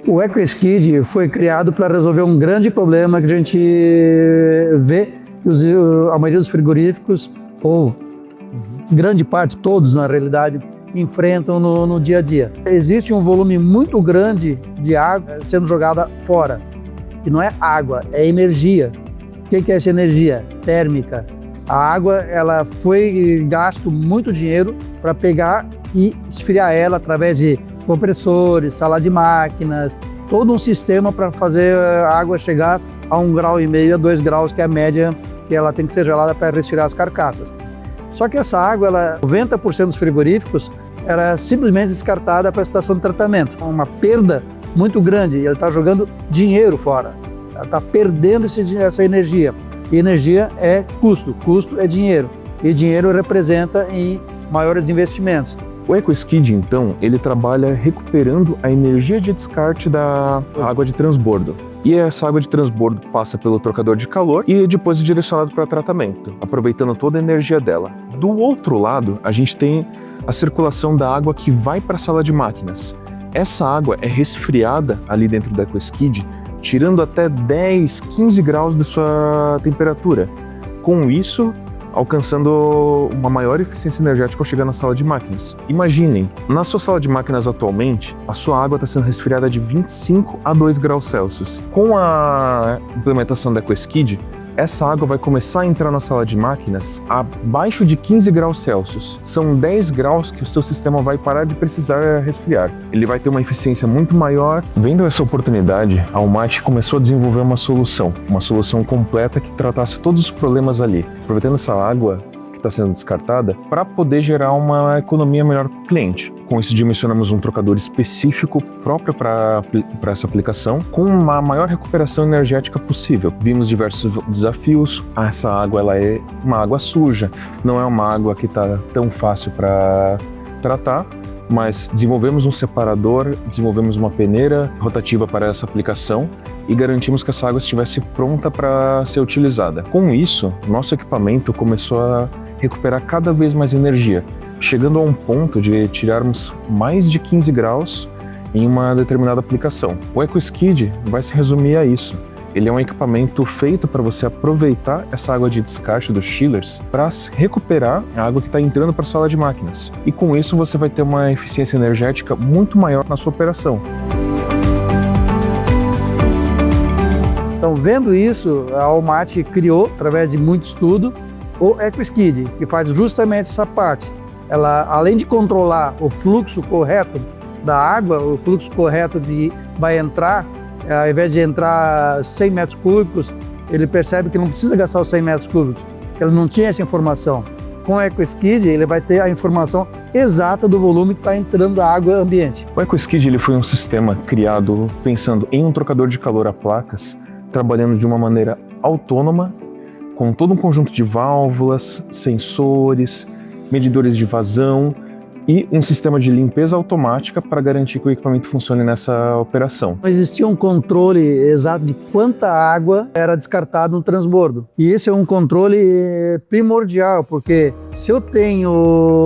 O EcoSkid foi criado para resolver um grande problema que a gente vê que a maioria dos frigoríficos, ou grande parte, todos na realidade, enfrentam no dia a dia. Existe um volume muito grande de água sendo jogada fora. E não é água, é energia. O que é essa energia? Térmica. A água, ela foi gasto muito dinheiro para pegar e esfriar ela através de compressores, sala de máquinas, todo um sistema para fazer a água chegar a 1,5 grau a 2 graus, que é a média que ela tem que ser gelada para resfriar as carcaças. Só que essa água, 90% dos frigoríficos, era simplesmente descartada para a estação de tratamento. Uma perda muito grande, ele está jogando dinheiro fora, ela está perdendo essa energia. E energia é custo, custo é dinheiro, e dinheiro representa em maiores investimentos. O EcoSkid, então, ele trabalha recuperando a energia de descarte da água de transbordo. E essa água de transbordo passa pelo trocador de calor e depois é direcionado para tratamento, aproveitando toda a energia dela. Do outro lado, a gente tem a circulação da água que vai para a sala de máquinas. Essa água é resfriada ali dentro do EcoSkid, tirando até 10, 15 graus da sua temperatura. Com isso, alcançando uma maior eficiência energética ao chegar na sala de máquinas. Imaginem, na sua sala de máquinas atualmente, a sua água está sendo resfriada de 25 a 2 graus Celsius. Com a implementação da EcoSkid, essa água vai começar a entrar na sala de máquinas abaixo de 15 graus Celsius. São 10 graus que o seu sistema vai parar de precisar resfriar. Ele vai ter uma eficiência muito maior. Vendo essa oportunidade, a Almaty começou a desenvolver uma solução completa que tratasse todos os problemas ali, aproveitando essa água que está sendo descartada para poder gerar uma economia melhor para o cliente. Com isso, dimensionamos um trocador específico próprio para essa aplicação, com uma maior recuperação energética possível. Vimos diversos desafios. Essa água ela é uma água suja, não é uma água que está tão fácil para tratar, mas desenvolvemos um separador, desenvolvemos uma peneira rotativa para essa aplicação e garantimos que essa água estivesse pronta para ser utilizada. Com isso, nosso equipamento começou a recuperar cada vez mais energia, chegando a um ponto de tirarmos mais de 15 graus em uma determinada aplicação. O EcoSkid vai se resumir a isso. Ele é um equipamento feito para você aproveitar essa água de descarte dos chillers para recuperar a água que está entrando para a sala de máquinas. E com isso você vai ter uma eficiência energética muito maior na sua operação. Então, vendo isso, a Almaty criou, através de muito estudo, o EcoSkid, que faz justamente essa parte. Ela, além de controlar o fluxo correto da água, o fluxo correto vai entrar, ao invés de entrar 100 metros cúbicos, ele percebe que não precisa gastar os 100 metros cúbicos, ele não tinha essa informação. Com o EcoSkid, ele vai ter a informação exata do volume que está entrando da água ambiente. O EcoSkid ele foi um sistema criado pensando em um trocador de calor a placas, trabalhando de uma maneira autônoma, com todo um conjunto de válvulas, sensores, medidores de vazão e um sistema de limpeza automática para garantir que o equipamento funcione nessa operação. Não existia um controle exato de quanta água era descartada no transbordo. E esse é um controle primordial, porque se eu tenho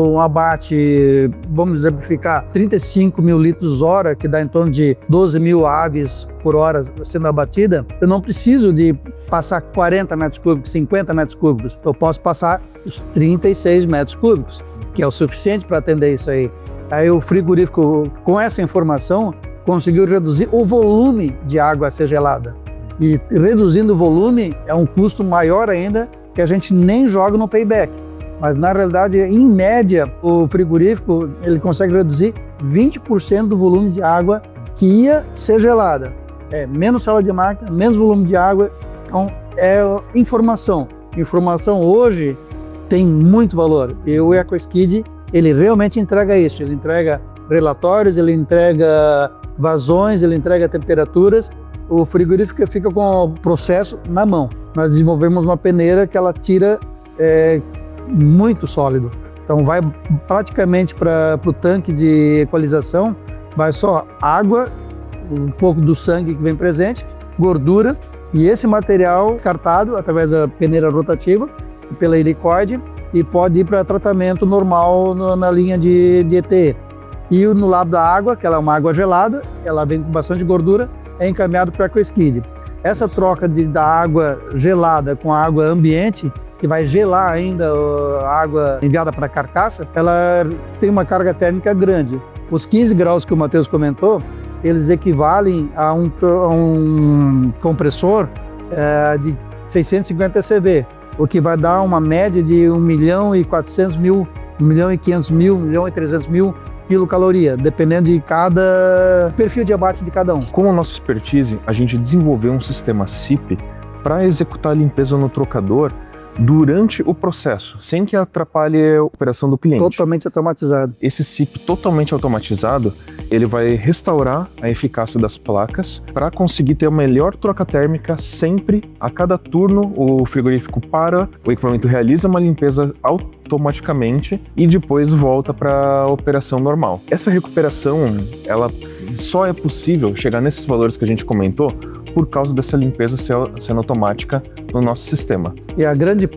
um abate, vamos exemplificar, 35 mil litros hora, que dá em torno de 12 mil aves por hora sendo abatida, eu não preciso de passar 40 metros cúbicos, 50 metros cúbicos. Eu posso passar os 36 metros cúbicos, que é o suficiente para atender isso aí. Aí o frigorífico, com essa informação, conseguiu reduzir o volume de água a ser gelada. E reduzindo o volume é um custo maior ainda, que a gente nem joga no payback. Mas na realidade, em média, o frigorífico ele consegue reduzir 20% do volume de água que ia ser gelada. É menos sala de máquina, menos volume de água. Então, é informação. Informação hoje tem muito valor. E o EcoSkid, ele realmente entrega isso. Ele entrega relatórios, ele entrega vazões, ele entrega temperaturas. O frigorífico fica com o processo na mão. Nós desenvolvemos uma peneira que ela tira muito sólido. Então vai praticamente para o tanque de equalização, vai só água, um pouco do sangue que vem presente, gordura, e esse material descartado através da peneira rotativa, pela helicoide, e pode ir para tratamento normal na linha de ETE. E no lado da água, que ela é uma água gelada, ela vem com bastante gordura, é encaminhado para o EcoSkid. Essa troca da água gelada com a água ambiente, que vai gelar ainda a água enviada para a carcaça, ela tem uma carga térmica grande. Os 15 graus que o Matheus comentou, eles equivalem a um compressor de 650 CV, o que vai dar uma média de 1.400.000, 1.500.000, 1.300.000 quilocaloria, dependendo de cada perfil de abate de cada um. Com a nossa expertise, a gente desenvolveu um sistema SIP para executar a limpeza no trocador durante o processo, sem que atrapalhe a operação do cliente. Totalmente automatizado. Esse SIP totalmente automatizado, ele vai restaurar a eficácia das placas para conseguir ter a melhor troca térmica sempre. A cada turno, o frigorífico para, o equipamento realiza uma limpeza automaticamente e depois volta para a operação normal. Essa recuperação, ela só é possível chegar nesses valores que a gente comentou por causa dessa limpeza sendo automática no nosso sistema. E a grande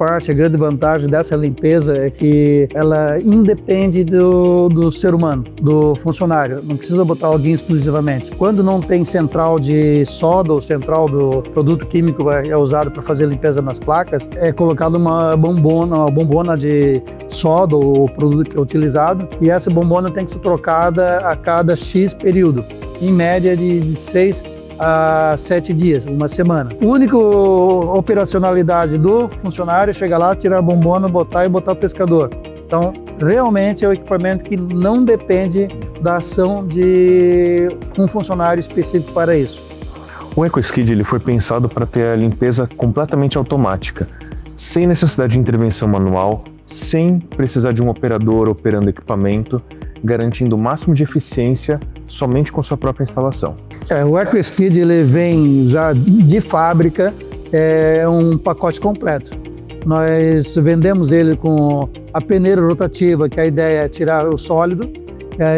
vantagem dessa limpeza é que ela independe do ser humano, do funcionário. Não precisa botar alguém exclusivamente. Quando não tem central de soda ou central do produto químico é usado para fazer limpeza nas placas, é colocado uma bombona de soda ou produto que é utilizado, e essa bombona tem que ser trocada a cada X período, em média de 6 a 7 dias, uma semana. A única operacionalidade do funcionário é chegar lá, tirar a bombona, botar o pescador. Então, realmente é um equipamento que não depende da ação de um funcionário específico para isso. O EcoSkid ele foi pensado para ter a limpeza completamente automática, sem necessidade de intervenção manual, sem precisar de um operador operando equipamento, garantindo o máximo de eficiência somente com sua própria instalação. O EcoSkid ele vem já de fábrica, é um pacote completo. Nós vendemos ele com a peneira rotativa, que a ideia é tirar o sólido,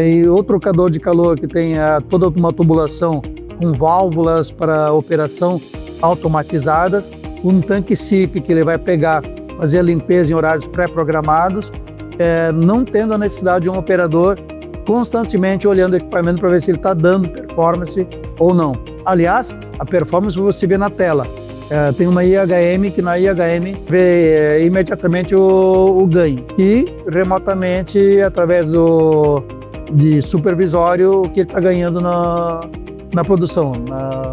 e o trocador de calor, que tem toda uma tubulação com válvulas para operação automatizadas, um tanque SIP que ele vai pegar, fazer a limpeza em horários pré-programados, não tendo a necessidade de um operador constantemente olhando o equipamento para ver se ele está dando performance ou não. Aliás, a performance você vê na tela. Tem uma IHM que na IHM vê imediatamente o ganho e remotamente, através de supervisório, o que ele está ganhando na produção,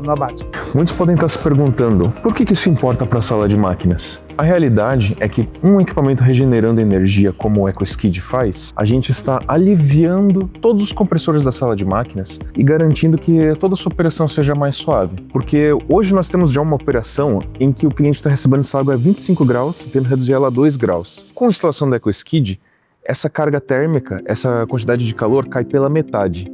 no abate. Muitos podem estar se perguntando, por que isso importa para a sala de máquinas? A realidade é que um equipamento regenerando energia como o EcoSkid faz, a gente está aliviando todos os compressores da sala de máquinas e garantindo que toda a sua operação seja mais suave. Porque hoje nós temos já uma operação em que o cliente está recebendo essa água a 25 graus, tendo reduzir ela a 2 graus. Com a instalação do EcoSkid, essa carga térmica, essa quantidade de calor cai pela metade.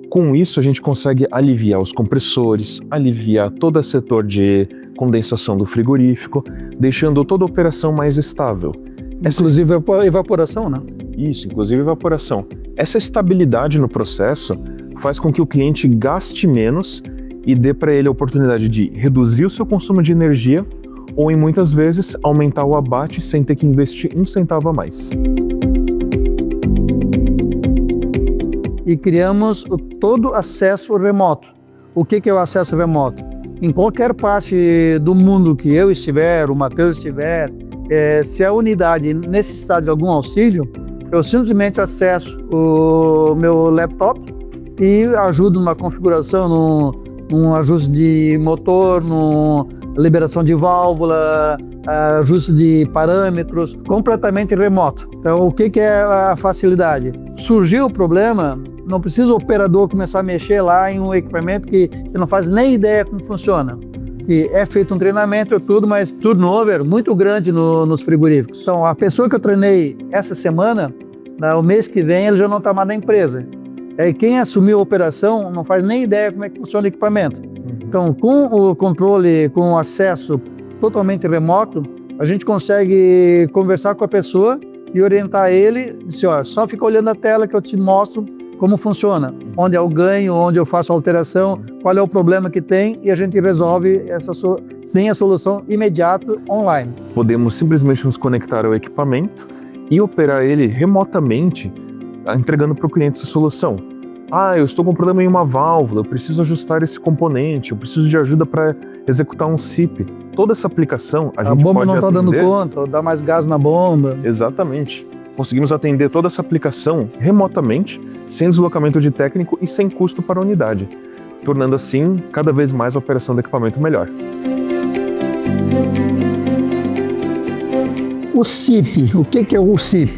Com isso, a gente consegue aliviar os compressores, aliviar todo o setor de condensação do frigorífico, deixando toda a operação mais estável. Inclusive evaporação, né? Isso, inclusive evaporação. Essa estabilidade no processo faz com que o cliente gaste menos e dê para ele a oportunidade de reduzir o seu consumo de energia ou, em muitas vezes, aumentar o abate sem ter que investir um centavo a mais. E criamos todo acesso remoto. O que é o acesso remoto? Em qualquer parte do mundo que eu estiver, o Matheus estiver, se a unidade necessitar de algum auxílio, eu simplesmente acesso o meu laptop e ajudo numa configuração, num ajuste de motor, numa liberação de válvula, ajuste de parâmetros, completamente remoto. Então, o que é a facilidade? Surgiu o problema, não precisa o operador começar a mexer lá em um equipamento que não faz nem ideia como funciona. E é feito um treinamento e tudo, mas turnover muito grande nos frigoríficos. Então, a pessoa que eu treinei essa semana, o mês que vem, ele já não está mais na empresa. E quem assumiu a operação não faz nem ideia como é que funciona o equipamento. Então, com o controle, com o acesso totalmente remoto, a gente consegue conversar com a pessoa e orientar ele, dizer, ó, só fica olhando a tela que eu te mostro como funciona, onde é o ganho, onde eu faço a alteração, qual é o problema que tem, e a gente resolve tem a solução imediata online. Podemos simplesmente nos conectar ao equipamento e operar ele remotamente entregando para o cliente essa solução. Eu estou com um problema em uma válvula, eu preciso ajustar esse componente, eu preciso de ajuda para executar um SIP. Toda essa aplicação a gente bomba pode não está dando atender. conta, dá mais gás na bomba. Exatamente. Conseguimos atender toda essa aplicação remotamente, sem deslocamento de técnico e sem custo para a unidade, tornando assim cada vez mais a operação do equipamento melhor. O SIP, o que é o SIP?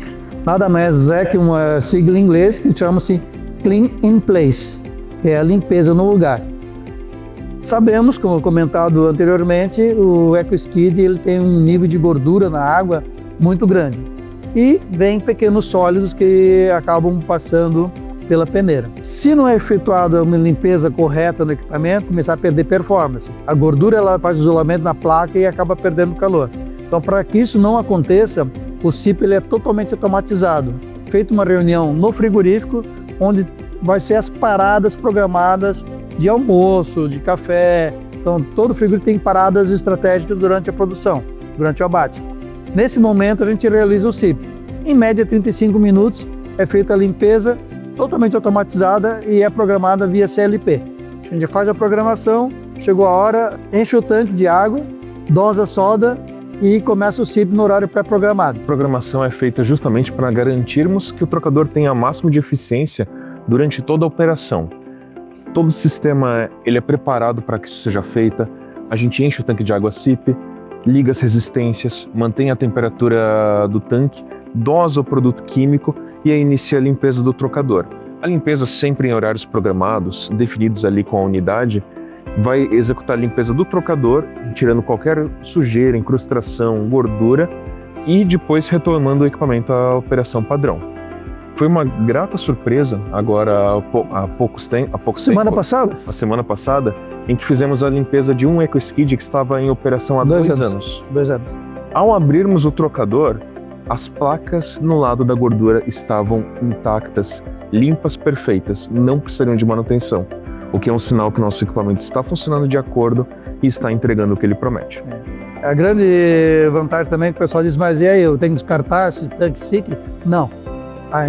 Nada mais é que uma sigla em inglês que chama-se Clean in Place, que é a limpeza no lugar. Sabemos, como comentado anteriormente, o EcoSkid ele tem um nível de gordura na água muito grande e vem pequenos sólidos que acabam passando pela peneira. Se não é efetuada uma limpeza correta no equipamento, começar a perder performance. A gordura ela faz isolamento na placa e acaba perdendo calor. Então, para que isso não aconteça, o SIP ele é totalmente automatizado. Feita uma reunião no frigorífico, onde vai ser as paradas programadas de almoço, de café. Então, todo frigorífico tem paradas estratégicas durante a produção, durante o abate. Nesse momento, a gente realiza o SIP. Em média, 35 minutos, é feita a limpeza totalmente automatizada e é programada via CLP. A gente faz a programação, chegou a hora, enche o tanque de água, dosa a soda e começa o SIP no horário pré-programado. A programação é feita justamente para garantirmos que o trocador tenha o máximo de eficiência durante toda a operação. Todo o sistema ele é preparado para que isso seja feito. A gente enche o tanque de água SIP, liga as resistências, mantém a temperatura do tanque, dosa o produto químico e aí inicia a limpeza do trocador. A limpeza sempre em horários programados, definidos ali com a unidade, vai executar a limpeza do trocador, tirando qualquer sujeira, incrustação, gordura e depois retomando o equipamento à operação padrão. Foi uma grata surpresa agora há pouco tempo. Semana passada? A semana passada, em que fizemos a limpeza de um EcoSkid que estava em operação há 2 anos. 2 anos. Ao abrirmos o trocador, as placas no lado da gordura estavam intactas, limpas, perfeitas, não precisariam de manutenção. O que é um sinal que o nosso equipamento está funcionando de acordo e está entregando o que ele promete. A grande vantagem também é que o pessoal diz, mas e aí, eu tenho que descartar esse tanque SIP? Não.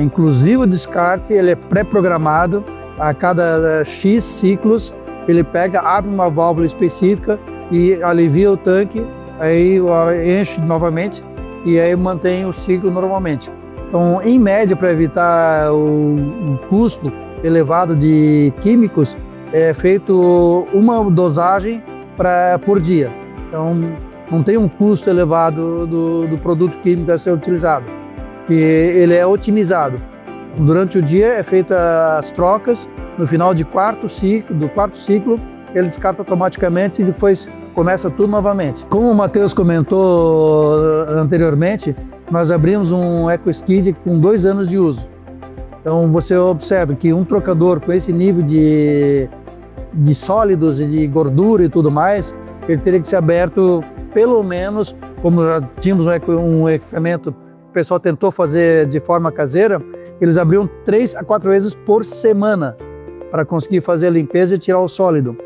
Inclusive o descarte ele é pré-programado, a cada X ciclos ele pega, abre uma válvula específica e alivia o tanque, aí enche novamente e aí mantém o ciclo normalmente. Então, em média, para evitar o custo elevado de químicos, é feito uma dosagem por dia. Então, não tem um custo elevado do produto químico a ser utilizado, que ele é otimizado. Durante o dia é feita as trocas, no final do quarto ciclo, ele descarta automaticamente e depois começa tudo novamente. Como o Matheus comentou anteriormente, nós abrimos um EcoSkid com 2 anos de uso. Então você observa que um trocador com esse nível de sólidos e de gordura e tudo mais, ele teria que ser aberto pelo menos, como já tínhamos um equipamento, o pessoal tentou fazer de forma caseira, eles abriam 3 a 4 vezes por semana para conseguir fazer a limpeza e tirar o sólido.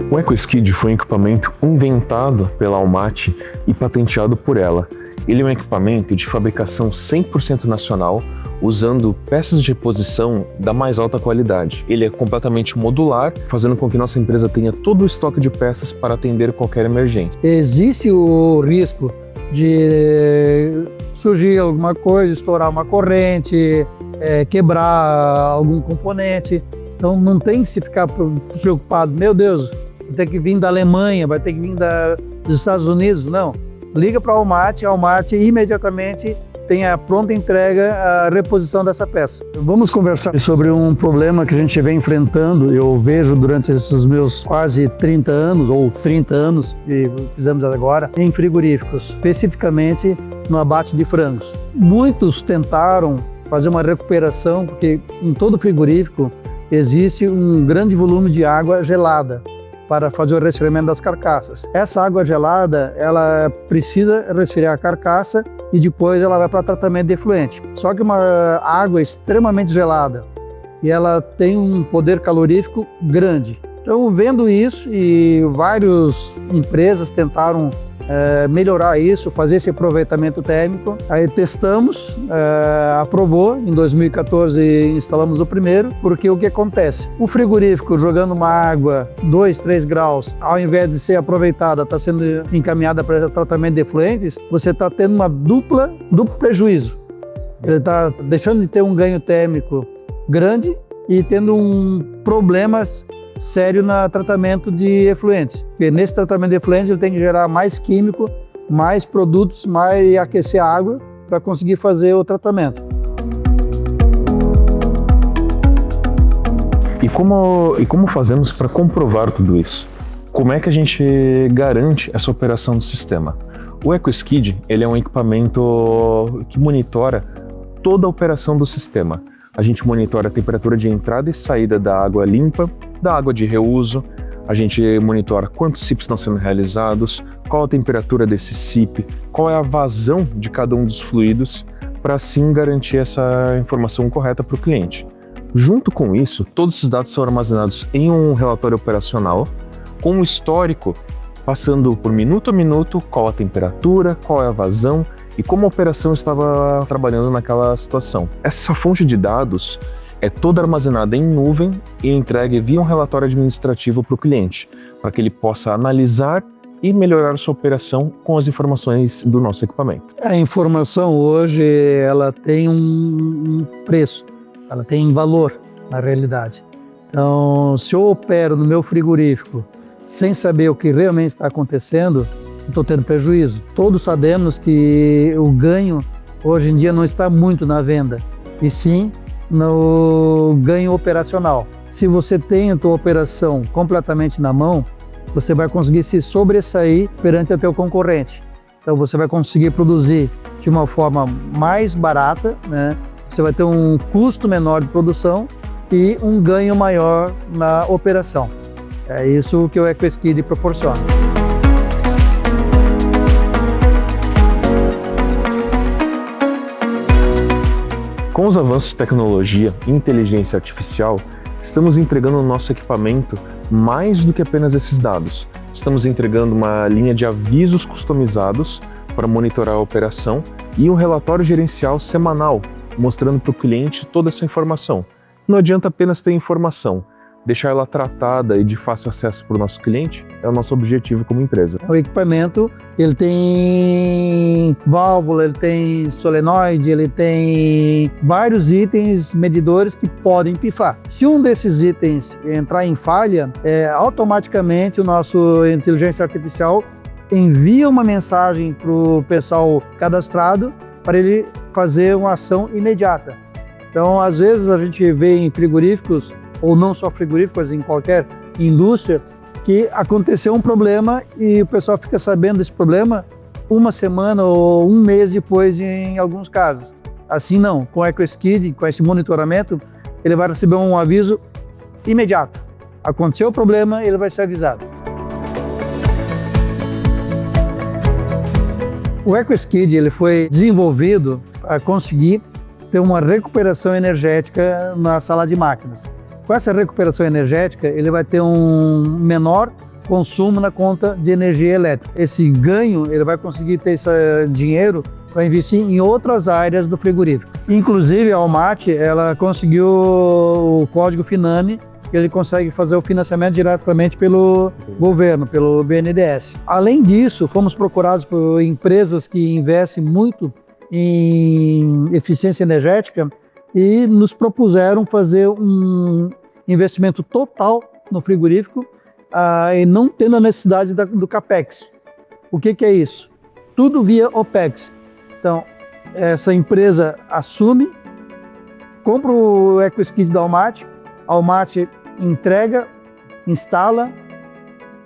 O EcoSkid foi um equipamento inventado pela Almaty e patenteado por ela. Ele é um equipamento de fabricação 100% nacional, usando peças de reposição da mais alta qualidade. Ele é completamente modular, fazendo com que nossa empresa tenha todo o estoque de peças para atender qualquer emergência. Existe o risco de surgir alguma coisa, estourar uma corrente, quebrar algum componente. Então não tem que se ficar preocupado, meu Deus, vai ter que vir da Alemanha, vai ter que vir dos Estados Unidos, não. Liga para a Almaty imediatamente tem a pronta entrega, a reposição dessa peça. Vamos conversar sobre um problema que a gente vem enfrentando, eu vejo durante esses meus quase 30 anos, ou 30 anos que fizemos agora, em frigoríficos, especificamente no abate de frangos. Muitos tentaram fazer uma recuperação, porque em todo frigorífico existe um grande volume de água gelada para fazer o resfriamento das carcaças. Essa água gelada, ela precisa resfriar a carcaça e depois ela vai para tratamento de efluente. Só que uma água extremamente gelada e ela tem um poder calorífico grande. Então, vendo isso, e várias empresas tentaram melhorar isso, fazer esse aproveitamento térmico. Aí testamos, aprovou, em 2014 instalamos o primeiro, porque o que acontece? O frigorífico jogando uma água 2, 3 graus, ao invés de ser aproveitada, está sendo encaminhada para tratamento de efluentes, você está tendo uma duplo prejuízo. Ele está deixando de ter um ganho térmico grande e tendo problemas sério no tratamento de efluentes. Porque nesse tratamento de efluentes ele tem que gerar mais químico, mais produtos, mais aquecer a água para conseguir fazer o tratamento. E como fazemos para comprovar tudo isso? Como é que a gente garante essa operação do sistema? O EcoSkid, ele é um equipamento que monitora toda a operação do sistema. A gente monitora a temperatura de entrada e saída da água limpa, da água de reuso, a gente monitora quantos SIPs estão sendo realizados, qual a temperatura desse SIP, qual é a vazão de cada um dos fluidos, para assim garantir essa informação correta para o cliente. Junto com isso, todos esses dados são armazenados em um relatório operacional, com um histórico, passando por minuto a minuto qual a temperatura, qual é a vazão, e como a operação estava trabalhando naquela situação. Essa fonte de dados é toda armazenada em nuvem e entregue via um relatório administrativo para o cliente, para que ele possa analisar e melhorar sua operação com as informações do nosso equipamento. A informação hoje ela tem um preço, ela tem valor na realidade. Então, se eu opero no meu frigorífico sem saber o que realmente está acontecendo, estou tendo prejuízo. Todos sabemos que o ganho hoje em dia não está muito na venda, e sim no ganho operacional. Se você tem a tua operação completamente na mão, você vai conseguir se sobressair perante o teu concorrente. Então você vai conseguir produzir de uma forma mais barata, né? Você vai ter um custo menor de produção e um ganho maior na operação. É isso que o EcoSkid proporciona. Com os avanços de tecnologia e inteligência artificial, estamos entregando ao nosso equipamento mais do que apenas esses dados. Estamos entregando uma linha de avisos customizados para monitorar a operação e um relatório gerencial semanal, mostrando para o cliente toda essa informação. Não adianta apenas ter informação. Deixar ela tratada e de fácil acesso para o nosso cliente é o nosso objetivo como empresa. O equipamento, ele tem válvula, ele tem solenoide, ele tem vários itens medidores que podem pifar. Se um desses itens entrar em falha, automaticamente o nosso inteligência artificial envia uma mensagem para o pessoal cadastrado para ele fazer uma ação imediata. Então, às vezes a gente vê em frigoríficos, ou não só frigoríficos, em qualquer indústria, que aconteceu um problema e o pessoal fica sabendo desse problema uma semana ou um mês depois em alguns casos. Assim não, com o EcoSkid, com esse monitoramento, ele vai receber um aviso imediato. Aconteceu o problema, ele vai ser avisado. O EcoSkid ele foi desenvolvido para conseguir ter uma recuperação energética na sala de máquinas. Com essa recuperação energética, ele vai ter um menor consumo na conta de energia elétrica. Esse ganho, ele vai conseguir ter esse dinheiro para investir em outras áreas do frigorífico. Inclusive, a Almaty, ela conseguiu o código FINAME, que ele consegue fazer o financiamento diretamente pelo governo, pelo BNDES. Além disso, fomos procurados por empresas que investem muito em eficiência energética e nos propuseram fazer um investimento total no frigorífico e não tendo a necessidade do CAPEX. O que é isso? Tudo via OPEX. Então, essa empresa assume, compra o EcoSkid da Almaty, a Almaty entrega, instala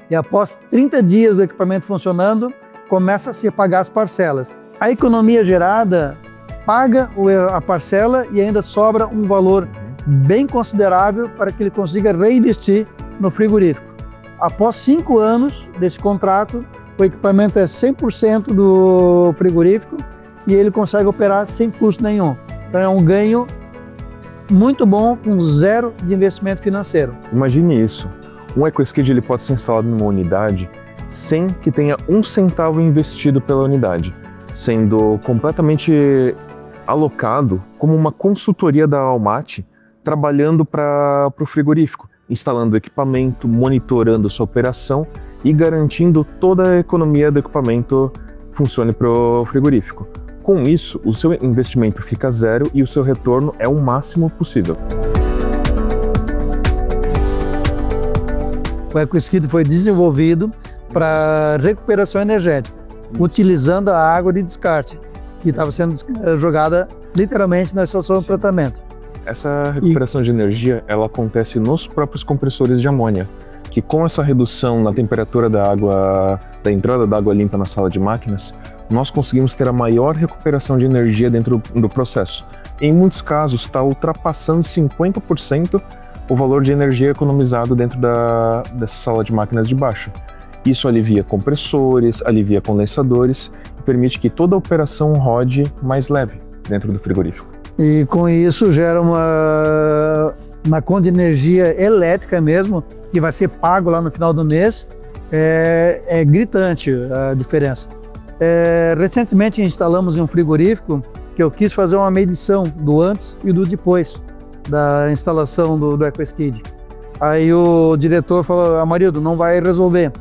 e após 30 dias do equipamento funcionando, começa a se pagar as parcelas. A economia gerada paga a parcela e ainda sobra um valor bem considerável para que ele consiga reinvestir no frigorífico. Após 5 anos desse contrato, o equipamento é 100% do frigorífico e ele consegue operar sem custo nenhum. Então é um ganho muito bom com zero de investimento financeiro. Imagine isso. Um EcoSkid ele pode ser instalado numa unidade sem que tenha um centavo investido pela unidade, sendo completamente alocado como uma consultoria da Almaty, trabalhando para o frigorífico, instalando equipamento, monitorando sua operação e garantindo toda a economia do equipamento funcione para o frigorífico. Com isso, o seu investimento fica zero e o seu retorno é o máximo possível. O EcoSkid foi desenvolvido para recuperação energética, utilizando a água de descarte, que estava sendo jogada literalmente na estação de tratamento. Essa recuperação de energia, ela acontece nos próprios compressores de amônia, que com essa redução na temperatura da água, da entrada da água limpa na sala de máquinas, nós conseguimos ter a maior recuperação de energia dentro do processo. Em muitos casos, está ultrapassando 50% o valor de energia economizado dentro dessa sala de máquinas de baixo. Isso alivia compressores, alivia condensadores e permite que toda a operação rode mais leve dentro do frigorífico. E com isso gera uma conta de energia elétrica mesmo, que vai ser pago lá no final do mês. É gritante a diferença. Recentemente instalamos em um frigorífico que eu quis fazer uma medição do antes e do depois da instalação do EcoSkid. Aí o diretor falou: Amarildo, não vai resolver,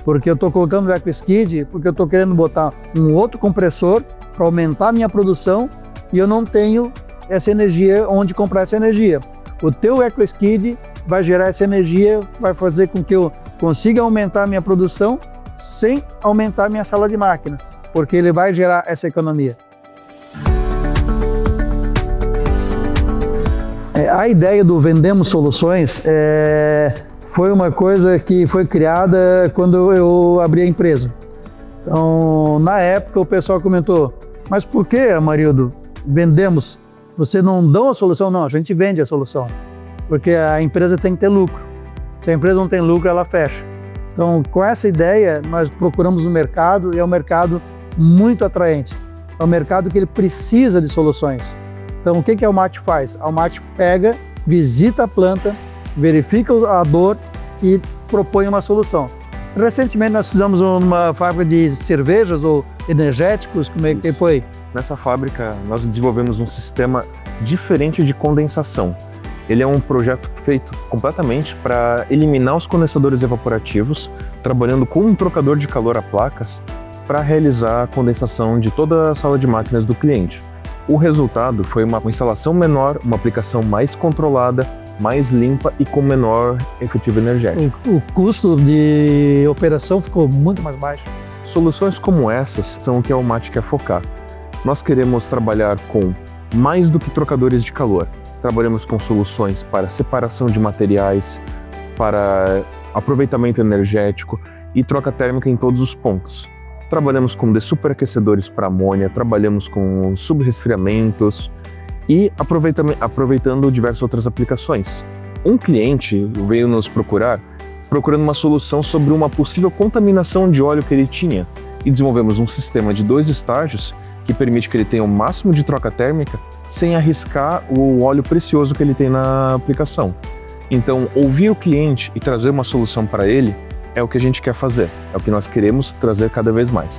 porque eu estou colocando o EcoSkid porque eu estou querendo botar um outro compressor para aumentar a minha produção e eu não tenho essa energia onde comprar essa energia. O teu EcoSkid vai gerar essa energia, vai fazer com que eu consiga aumentar a minha produção sem aumentar a minha sala de máquinas, porque ele vai gerar essa economia. A ideia do Vendemos Soluções foi uma coisa que foi criada quando eu abri a empresa. Então, na época, o pessoal comentou: mas por que, Amarildo, vendemos? Você não dá a solução? Não, a gente vende a solução, porque a empresa tem que ter lucro. Se a empresa não tem lucro, ela fecha. Então, com essa ideia, nós procuramos no mercado, e é um mercado muito atraente. É um mercado que ele precisa de soluções. Então, o que a Almaty faz? A Almaty pega, visita a planta, verifica a dor e propõe uma solução. Recentemente, nós fizemos uma fábrica de cervejas ou energéticos. Como é que foi? Nessa fábrica, nós desenvolvemos um sistema diferente de condensação. Ele é um projeto feito completamente para eliminar os condensadores evaporativos, trabalhando com um trocador de calor a placas para realizar a condensação de toda a sala de máquinas do cliente. O resultado foi uma instalação menor, uma aplicação mais controlada, mais limpa e com menor efetivo energético. O custo de operação ficou muito mais baixo. Soluções como essas são o que a Almaty quer focar. Nós queremos trabalhar com mais do que trocadores de calor. Trabalhamos com soluções para separação de materiais, para aproveitamento energético e troca térmica em todos os pontos. Trabalhamos com desuperaquecedores para amônia, trabalhamos com subresfriamentos e aproveitando diversas outras aplicações. Um cliente veio nos procurando uma solução sobre uma possível contaminação de óleo que ele tinha, e desenvolvemos um sistema de 2 estágios que permite que ele tenha o máximo de troca térmica sem arriscar o óleo precioso que ele tem na aplicação. Então, ouvir o cliente e trazer uma solução para ele é o que a gente quer fazer, é o que nós queremos trazer cada vez mais.